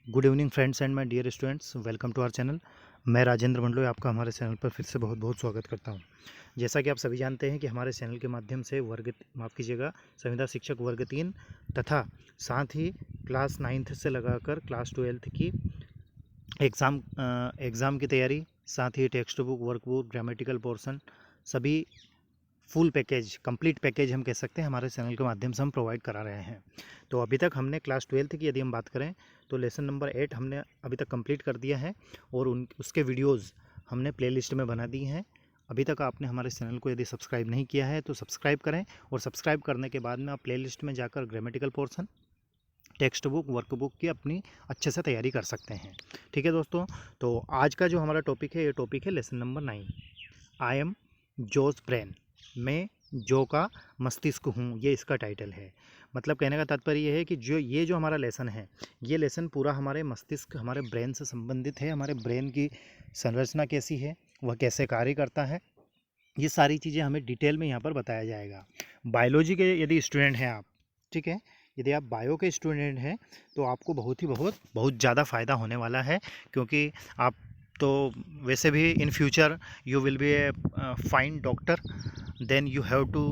Good evening friends and my dear students, welcome to our channel. मैं राजेंद्र मंडलोई आपका हमारे channel पर फिर से बहुत बहुत स्वागत करता हूं। जैसा कि आप सभी जानते हैं कि हमारे चैनल के माध्यम से संविदा शिक्षक वर्ग 3 तथा साथ ही क्लास 9th से लगाकर क्लास 12th की एग्ज़ाम की तैयारी, साथ ही text book, workbook, grammatical portion, सभी फुल पैकेज, कंप्लीट पैकेज हम कह सकते हैं, हमारे चैनल के माध्यम से हम प्रोवाइड करा रहे हैं। तो अभी तक हमने क्लास 12th की यदि हम बात करें तो लेसन नंबर 8 हमने अभी तक कंप्लीट कर दिया है और उसके वीडियोज़ हमने प्लेलिस्ट में बना दी हैं। अभी तक आपने हमारे चैनल को यदि सब्सक्राइब नहीं किया है तो सब्सक्राइब करें, और सब्सक्राइब करने के बाद में आप प्लेलिस्ट में जाकर grammatical portion, text book, workbook की अपनी अच्छे से तैयारी कर सकते हैं। ठीक है दोस्तों, तो आज का जो हमारा टॉपिक है, ये टॉपिक है lesson number 9, I am Joe's brain. मैं जो का मस्तिष्क हूँ, ये इसका टाइटल है। मतलब कहने का तात्पर्य ये है कि जो हमारा लेसन है, ये लेसन पूरा हमारे मस्तिष्क, हमारे ब्रेन से संबंधित है। हमारे ब्रेन की संरचना कैसी है, वह कैसे कार्य करता है, ये सारी चीज़ें हमें डिटेल में यहाँ पर बताया जाएगा। बायोलॉजी के यदि स्टूडेंट हैं आप, ठीक है, यदि आप बायो के स्टूडेंट हैं तो आपको बहुत ज़्यादा फ़ायदा होने वाला है, क्योंकि आप तो वैसे भी in future you will be a fine doctor, then you have to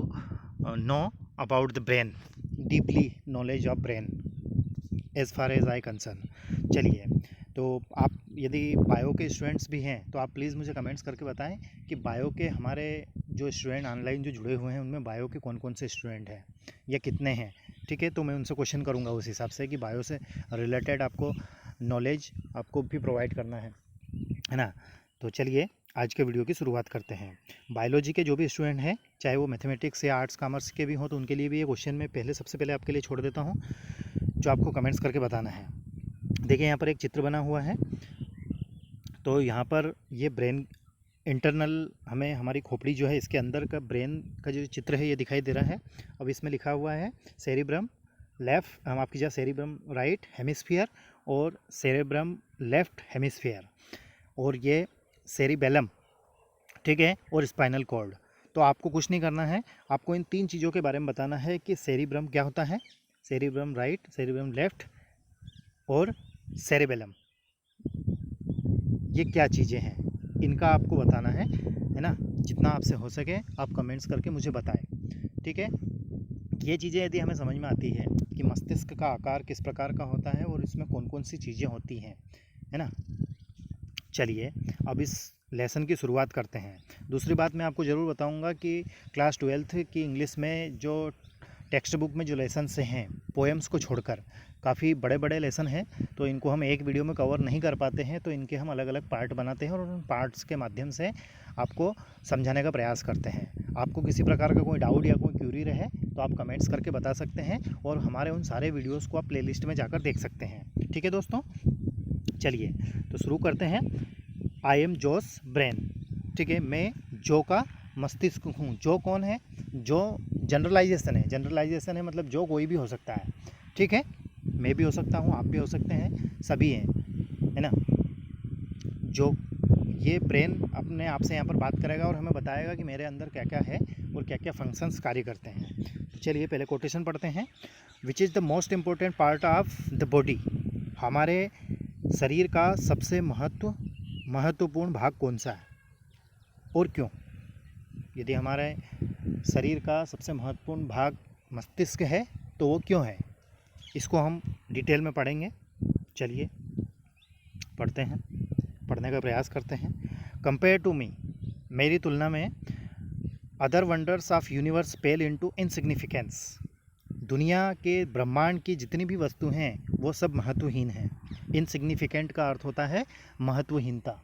know about the brain, deeply knowledge of brain as far as I concern. चलिए, तो आप यदि बायो के स्टूडेंट्स भी हैं तो आप प्लीज़ मुझे कमेंट्स करके बताएं कि बायो के हमारे जो स्टूडेंट ऑनलाइन जो जुड़े हुए हैं उनमें बायो के कौन कौन से स्टूडेंट हैं या कितने हैं। ठीक है, तो मैं उनसे क्वेश्चन करूंगा उस हिसाब से कि बायो से रिलेटेड आपको नॉलेज आपको भी प्रोवाइड करना है ना। तो चलिए आज के वीडियो की शुरुआत करते हैं। बायोलॉजी के जो भी स्टूडेंट हैं, चाहे वो मैथमेटिक्स या आर्ट्स कॉमर्स के भी हों, तो उनके लिए भी ये क्वेश्चन मैं सबसे पहले आपके लिए छोड़ देता हूँ, जो आपको कमेंट्स करके बताना है। देखिए यहाँ पर एक चित्र बना हुआ है, तो यहाँ पर ये ब्रेन इंटरनल, हमें हमारी खोपड़ी जो है इसके अंदर का ब्रेन का जो चित्र है ये दिखाई दे रहा है। अब इसमें लिखा हुआ है सेरिब्रम लेफ्ट, हम आपकी जगह सेरिब्रम राइट हेमिस्फीयर और सेरिब्रम लेफ्ट हेमिस्फीयर, और ये सेरिबेलम, ठीक है, और स्पाइनल कॉर्ड। तो आपको कुछ नहीं करना है, आपको इन तीन चीज़ों के बारे में बताना है कि सेरिब्रम क्या होता है, सेरिब्रम राइट, सेरिब्रम लेफ्ट और सेरिबेलम, ये क्या चीज़ें हैं, इनका आपको बताना है ना। जितना आपसे हो सके आप कमेंट्स करके मुझे बताएं। ठीक है, ये चीज़ें यदि हमें समझ में आती है कि मस्तिष्क का आकार किस प्रकार का होता है और इसमें कौन कौन सी चीज़ें होती हैं, है ना। चलिए अब इस लेसन की शुरुआत करते हैं। दूसरी बात मैं आपको ज़रूर बताऊंगा कि क्लास 12th की इंग्लिश में जो टेक्स्ट बुक में जो लेसन से हैं, पोएम्स को छोड़कर काफ़ी बड़े बड़े लेसन हैं, तो इनको हम एक वीडियो में कवर नहीं कर पाते हैं, तो इनके हम अलग अलग पार्ट बनाते हैं और उन पार्ट्स के माध्यम से आपको समझाने का प्रयास करते हैं। आपको किसी प्रकार का कोई डाउट या कोई क्यूरी रहे तो आप कमेंट्स करके बता सकते हैं, और हमारे उन सारे वीडियोज़ को आप प्लेलिस्ट में जाकर देख सकते हैं। ठीक है दोस्तों, चलिए तो शुरू करते हैं। आई एम जोस ब्रेन, ठीक है, मैं जो का मस्तिष्क हूँ। जो कौन है, जो जनरलाइजेशन है, जनरलाइजेशन है मतलब जो कोई भी हो सकता है। ठीक है, मैं भी हो सकता हूँ, आप भी हो सकते हैं, सभी हैं, है ना। जो ये ब्रेन अपने आप से यहाँ पर बात करेगा और हमें बताएगा कि मेरे अंदर क्या क्या है और क्या क्या फंक्शंस कार्य करते हैं। तो चलिए पहले कोटेशन पढ़ते हैं। Which is the most important part of the body, हमारे शरीर का सबसे महत्वपूर्ण भाग कौन सा है और क्यों। यदि हमारे शरीर का सबसे महत्वपूर्ण भाग मस्तिष्क है तो वो क्यों है, इसको हम डिटेल में पढ़ेंगे। चलिए पढ़ते हैं, पढ़ने का प्रयास करते हैं। कंपेयर टू मी, मेरी तुलना में, other wonders of universe pale into insignificance, दुनिया के ब्रह्मांड की जितनी भी वस्तु हैं वो सब महत्वहीन हैं। इनसिग्निफिकेंट का अर्थ होता है महत्वहीनता।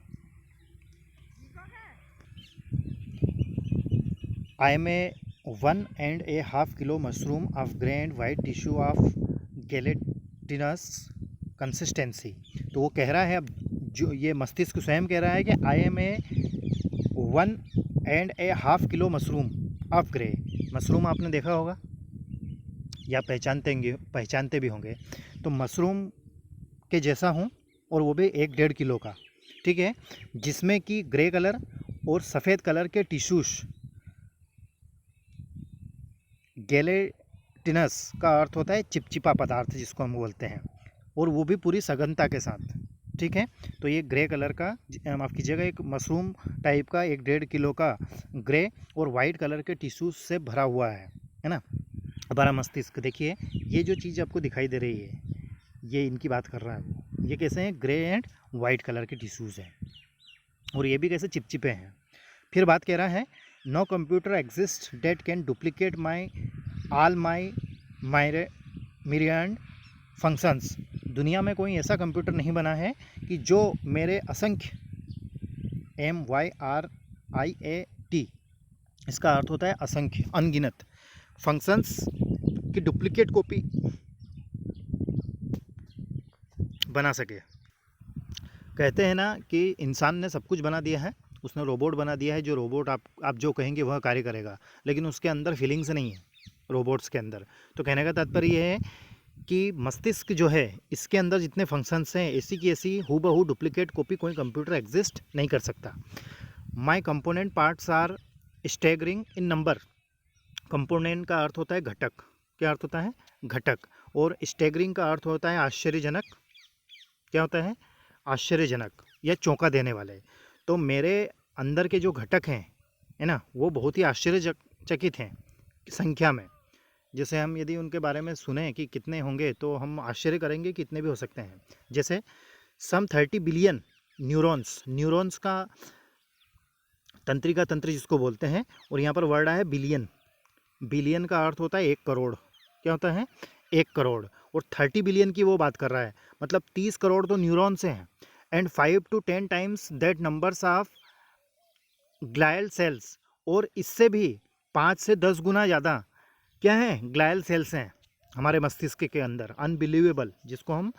I am a 1.5 kilo mushroom of grained white tissue of gelatinous consistency। तो वो कह रहा है, अब जो ये मस्तिष्क स्वयं कह रहा है कि I am a 1.5 kilo mushroom of grey. Mushroom आपने देखा होगा या पहचानते भी होंगे, तो मशरूम के जैसा हूँ, और वो भी 1.5 किलो का, ठीक है, जिसमें कि ग्रे कलर और सफ़ेद कलर के टिश्यूज, गेलेटिनस का अर्थ होता है चिपचिपा पदार्थ जिसको हम बोलते हैं, और वो भी पूरी सघनता के साथ। ठीक है, तो ये ग्रे कलर का, माफ़ कीजिएगा, एक मशरूम टाइप का 1.5 किलो का ग्रे और वाइट कलर के टिश्यूज से भरा हुआ है ना, हमारा मस्तिष्क। देखिए ये जो चीज़ आपको दिखाई दे रही है, ये इनकी बात कर रहा है वो। ये कैसे हैं, ग्रे एंड वाइट कलर के टिश्यूज़ हैं, और ये भी कैसे चिपचिपे हैं। फिर बात कह रहा है, no computer exist that can duplicate my all my myriad functions. दुनिया में कोई ऐसा कंप्यूटर नहीं बना है कि जो मेरे असंख्य MYRIAT, इसका अर्थ होता है असंख्य, अनगिनत फंक्शंस की डुप्लीकेट कॉपी बना सके। कहते हैं ना कि इंसान ने सब कुछ बना दिया है, उसने रोबोट बना दिया है, जो रोबोट आप जो कहेंगे वह कार्य करेगा, लेकिन उसके अंदर फीलिंग्स नहीं है रोबोट्स के अंदर। तो कहने का तात्पर्य ये है कि मस्तिष्क जो है, इसके अंदर जितने फंक्शंस हैं, ऐसी की ऐसी हूबहू डुप्लीकेट कॉपी कोई कंप्यूटर एग्जिस्ट नहीं कर सकता। My component parts are staggering in number. Component का अर्थ होता है घटक। क्या अर्थ होता है, घटक। और स्टैगरिंग का अर्थ होता है आश्चर्यजनक। क्या होता है, आश्चर्यजनक या चौंका देने वाले। तो मेरे अंदर के जो घटक हैं, है ना, वो बहुत ही आश्चर्यचकित हैं संख्या में। जैसे हम यदि उनके बारे में सुने कि कितने होंगे, तो हम आश्चर्य करेंगे कि कितने भी हो सकते हैं। जैसे सम 30 बिलियन न्यूरॉन्स, न्यूरॉन्स का तंत्रिका तंत्र जिसको बोलते हैं, और यहाँ पर वर्ड आया है बिलियन। बिलियन का अर्थ होता है 1 करोड़। क्या होता है, 1 करोड़। और 30 बिलियन की वो बात कर रहा है, मतलब 30 करोड़ तो न्यूरॉन्स हैं। And 5 to 10 times that numbers of glial cells, और इससे भी 5 से 10 गुना ज़्यादा क्या है, ग्लायल सेल्स हैं हमारे मस्तिष्क के अंदर। अनबिलीवेबल, जिसको हम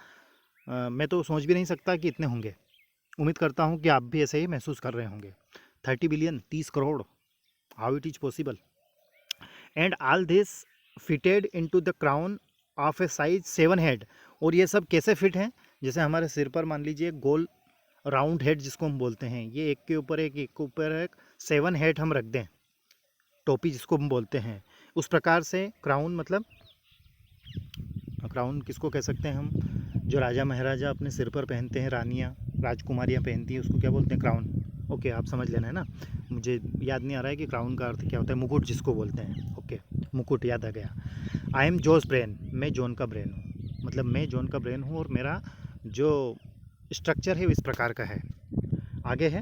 मैं तो सोच भी नहीं सकता कि इतने होंगे। उम्मीद करता हूँ कि आप भी ऐसे ही महसूस कर रहे होंगे। 30 billion, 30 crore, how it is possible. And all this fitted into the crown of A size 7 head. और ये सब कैसे फिट हैं, जैसे हमारे सिर पर मान लीजिए गोल राउंड हेड जिसको हम बोलते हैं, ये एक के ऊपर एक, एक के ऊपर एक 7 हेड हम रख दें, टोपी जिसको हम बोलते हैं, उस प्रकार से क्राउन, मतलब क्राउन किसको कह सकते हैं हम, जो राजा महाराजा अपने सिर पर पहनते हैं, रानियाँ राजकुमारियाँ पहनती हैं, उसको क्या बोलते हैं, क्राउन। ओके, आप समझ लेना है ना। मुझे याद नहीं आ रहा है कि क्राउन का अर्थ क्या होता है, मुकुट जिसको बोलते हैं। ओके, मुकुट याद आ गया। आई एम जोस ब्रेन, मैं जॉन का ब्रेन हूँ, मतलब मैं जॉन का ब्रेन हूँ, और मेरा जो स्ट्रक्चर है वो इस प्रकार का है। आगे है,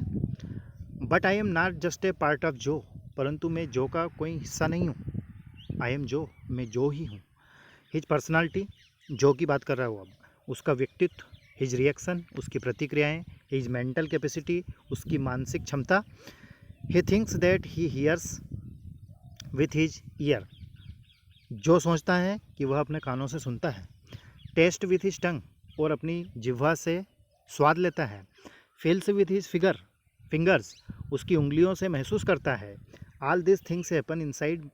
but I am not just a part of जो, परंतु मैं जो का कोई हिस्सा नहीं हूँ। आई एम जो, मैं जो ही हूँ। हिज पर्सनालिटी, जो की बात कर रहा है वो, अब उसका व्यक्तित्व, हिज रिएक्शन, उसकी प्रतिक्रियाएं, हिज मेंटल कैपेसिटी, उसकी मानसिक क्षमता। He thinks that he hears with his year, जो सोचता है कि वह अपने कानों से सुनता है। टेस्ट विथ हिज टंग, और अपनी जिह्वा से स्वाद लेता है। फील्स विथ हिज फिंगर्स, उसकी उंगलियों से महसूस करता है। All this things happen inside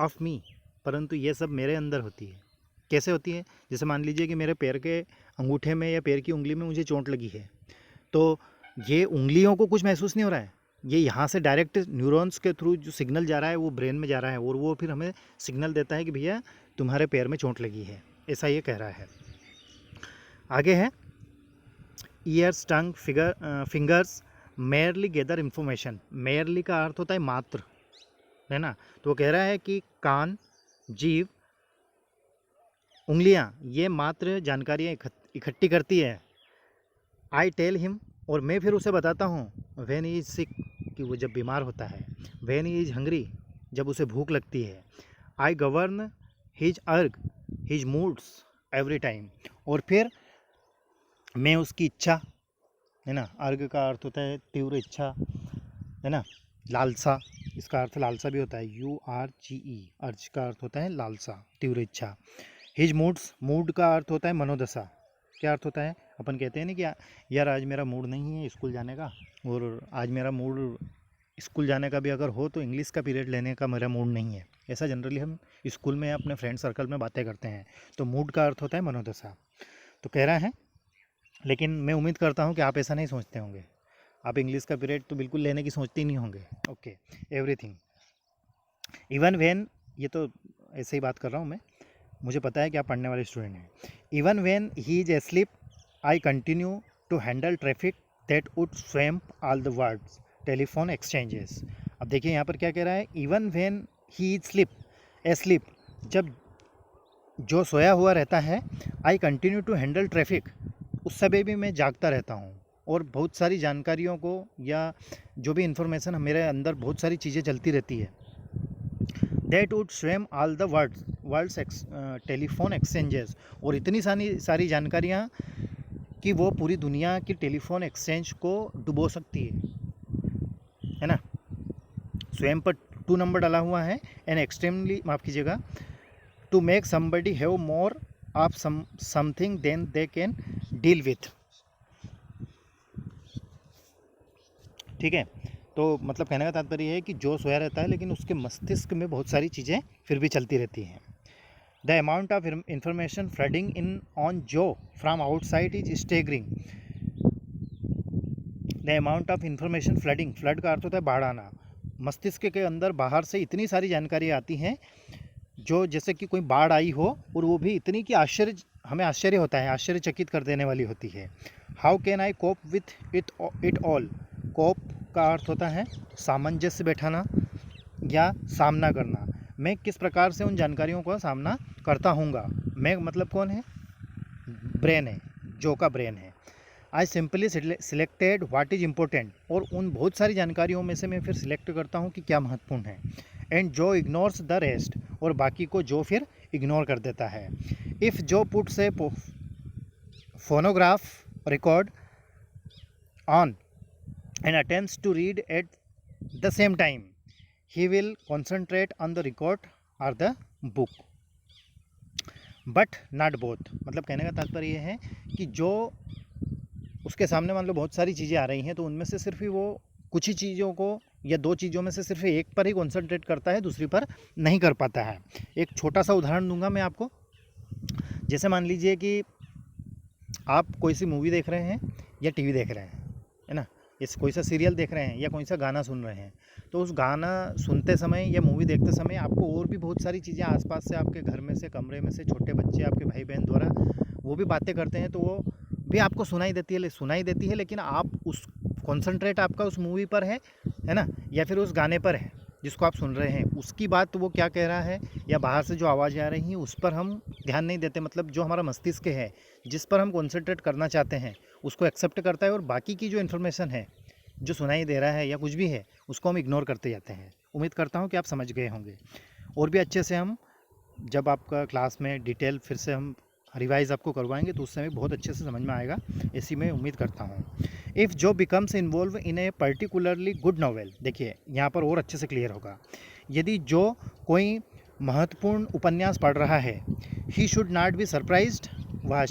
of me, परंतु ये सब मेरे अंदर होती है। कैसे होती है, जैसे मान लीजिए कि मेरे पैर के अंगूठे में या पैर की उंगली में मुझे चोट लगी है, तो ये उंगलियों को कुछ महसूस नहीं हो रहा है, ये यहाँ से डायरेक्ट न्यूरॉन्स के थ्रू जो सिग्नल जा रहा है वो ब्रेन में जा रहा है, और वो फिर हमें सिग्नल देता है कि भैया तुम्हारे पैर में चोट लगी है, ऐसा ये कह रहा है। आगे है, ears tongue fingers merely gather information. Merely का अर्थ होता है मात्र, है ना। तो वो कह रहा है कि कान, जीभ, उंगलियां, ये मात्र जानकारियाँ इकट्ठी करती है। आई टेल हिम, और मैं फिर उसे बताता हूँ, व्हेन ही इज सिक, कि वो जब बीमार होता है। व्हेन ही इज हंग्री, जब उसे भूख लगती है। आई गवर्न हिज अर्ग, हिज मूड्स एवरी टाइम, और फिर मैं उसकी इच्छा, है ना, अर्ग का अर्थ होता है तीव्र इच्छा, है ना, लालसा, इसका अर्थ लालसा भी होता है, URGE, अर्ज का अर्थ होता है लालसा, तीव्र इच्छा। हिज मूड्स, मूड का अर्थ होता है मनोदशा। क्या अर्थ होता है, अपन कहते हैं ना कि यार आज मेरा मूड नहीं है स्कूल जाने का, और आज मेरा मूड स्कूल जाने का भी अगर हो तो इंग्लिश का पीरियड लेने का मेरा मूड नहीं है, ऐसा जनरली हम स्कूल में अपने फ्रेंड सर्कल में बातें करते हैं। तो मूड का अर्थ होता है मनोदशा। तो कह रहा है, लेकिन मैं उम्मीद करता हूँ कि आप ऐसा नहीं सोचते होंगे, आप इंग्लिश का पीरियड तो बिल्कुल लेने की सोचते ही नहीं होंगे। ओके, एवरीथिंग इवन व्हेन, ये तो ऐसे ही बात कर रहा हूँ मैं, मुझे पता है कि आप पढ़ने वाले स्टूडेंट हैं। Even when he is asleep I continue to handle traffic that would swamp all the world's telephone exchanges. अब देखिए यहाँ पर क्या कह रहा है, even when he is asleep, जब जो सोया हुआ रहता है, I continue to handle traffic, उस समय भी मैं जागता रहता हूँ और बहुत सारी जानकारियों को या जो भी इंफॉर्मेशन मेरे अंदर बहुत सारी चीज़ें चलती रहती है। That would swamp all the world's telephone exchanges, और इतनी सारी जानकारियाँ कि वो पूरी दुनिया की टेलीफोन एक्सचेंज को डुबो सकती है ना। स्वयं पर 2 नंबर डाला हुआ है, एंड एक्सट्रीमली, माफ़ कीजिएगा, to make somebody have more of something than they can deal with. ठीक है, तो मतलब कहने का तात्पर्य है कि जो सोया रहता है लेकिन उसके मस्तिष्क में बहुत सारी चीज़ें फिर भी चलती रहती हैं। The amount of information flooding in on जो from outside is staggering. The amount of information flooding, flood का अर्थ होता है बाढ़ आना, मस्तिष्क के अंदर बाहर से इतनी सारी जानकारी आती हैं जो जैसे कि कोई बाढ़ आई हो, और वो भी इतनी कि हमें आश्चर्य होता है, आश्चर्यचकित कर देने वाली होती है। How can I cope with it all. Cope का अर्थ होता है सामंजस्य बैठाना या सामना करना। मैं किस प्रकार से उन जानकारियों का सामना करता हूँगा। मैं मतलब कौन है, ब्रेन है, जो का ब्रेन है। I simply selected what is important, और उन बहुत सारी जानकारियों में से मैं फिर सिलेक्ट करता हूँ कि क्या महत्वपूर्ण है। एंड जो इग्नोर्स द रेस्ट, और बाकी को जो फिर इग्नोर कर देता है। इफ़ जो puts A phonograph record on and attempts to read at the same time, he will concentrate on the record or the book, but not both। मतलब कहने का तात्पर्य यह है कि जो उसके सामने मान लो बहुत सारी चीज़ें आ रही हैं, तो उनमें से सिर्फ ही वो कुछ ही चीज़ों को या 2 चीज़ों में से सिर्फ एक पर ही कॉन्सेंट्रेट करता है, दूसरी पर नहीं कर पाता है। एक छोटा सा उदाहरण दूंगा मैं आपको। जैसे मान लीजिए कि आप कोई सी मूवी देख रहे हैं या टीवी देख रहे हैं, है ना, इस कोई सा सीरियल देख रहे हैं या कोई सा गाना सुन रहे हैं, तो उस गाना सुनते समय या मूवी देखते समय आपको और भी बहुत सारी चीज़ें आसपास से, आपके घर में से, कमरे में से, छोटे बच्चे, आपके भाई बहन द्वारा वो भी बातें करते हैं, तो वो भी आपको सुनाई देती है, लेकिन आप उस कॉन्सेंट्रेट आपका उस मूवी पर है ना, या फिर उस गाने पर है जिसको आप सुन रहे हैं, उसकी बात वो क्या कह रहा है या बाहर से जो आवाज़ें आ रही हैं उस पर हम ध्यान नहीं देते। मतलब जो हमारा मस्तिष्क है, जिस पर हम कॉन्सेंट्रेट करना चाहते हैं, उसको एक्सेप्ट करता है, और बाकी की जो इन्फॉर्मेशन है, जो सुनाई दे रहा है या कुछ भी है, उसको हम इग्नोर करते जाते हैं। उम्मीद करता हूँ कि आप समझ गए होंगे, और भी अच्छे से हम जब आपका क्लास में डिटेल फिर से हम रिवाइज़ आपको करवाएंगे तो उस समय बहुत अच्छे से समझ में आएगा, ऐसी मैं उम्मीद करता हूँ। इफ़ जो becomes involve in A particularly good novel, देखिए यहाँ पर और अच्छे से क्लियर होगा। यदि जो कोई महत्वपूर्ण उपन्यास पढ़ रहा है, he should not be surprised, वह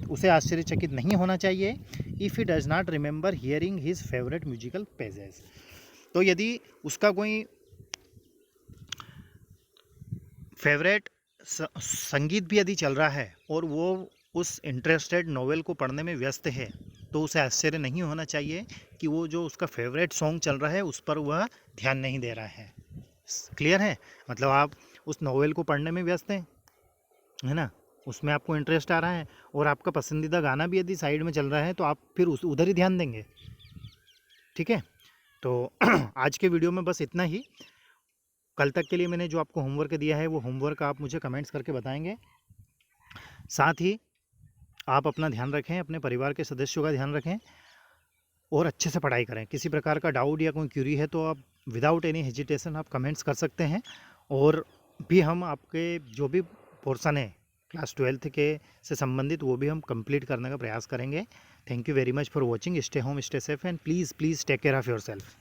उसे आश्चर्यचकित नहीं होना चाहिए। If he does not remember hearing his favourite musical pages, तो यदि उसका कोई फेवरेट संगीत भी यदि चल रहा है और वो उस इंटरेस्टेड नॉवेल को पढ़ने में व्यस्त है, तो उसे आश्चर्य नहीं होना चाहिए कि वो जो उसका फेवरेट सॉन्ग चल रहा है उस पर वह ध्यान नहीं दे रहा है। क्लियर है, मतलब आप उस नॉवेल को पढ़ने में व्यस्त हैं, है ना, उसमें आपको इंटरेस्ट आ रहा है, और आपका पसंदीदा गाना भी यदि साइड में चल रहा है तो आप फिर उधर ही ध्यान देंगे। ठीक है, तो आज के वीडियो में बस इतना ही। कल तक के लिए मैंने जो आपको होमवर्क दिया है वो होमवर्क आप मुझे कमेंट्स करके बताएंगे। साथ ही आप अपना ध्यान रखें, अपने परिवार के सदस्यों का ध्यान रखें, और अच्छे से पढ़ाई करें। किसी प्रकार का डाउट या कोई क्यूरी है तो आप विदाउट एनी हेजिटेशन आप कमेंट्स कर सकते हैं, और भी हम आपके जो भी पोर्सन है क्लास 12th के से संबंधित वो भी हम कंप्लीट करने का प्रयास करेंगे। Thank you very much for watching. Stay home, stay safe, and please take care of your self.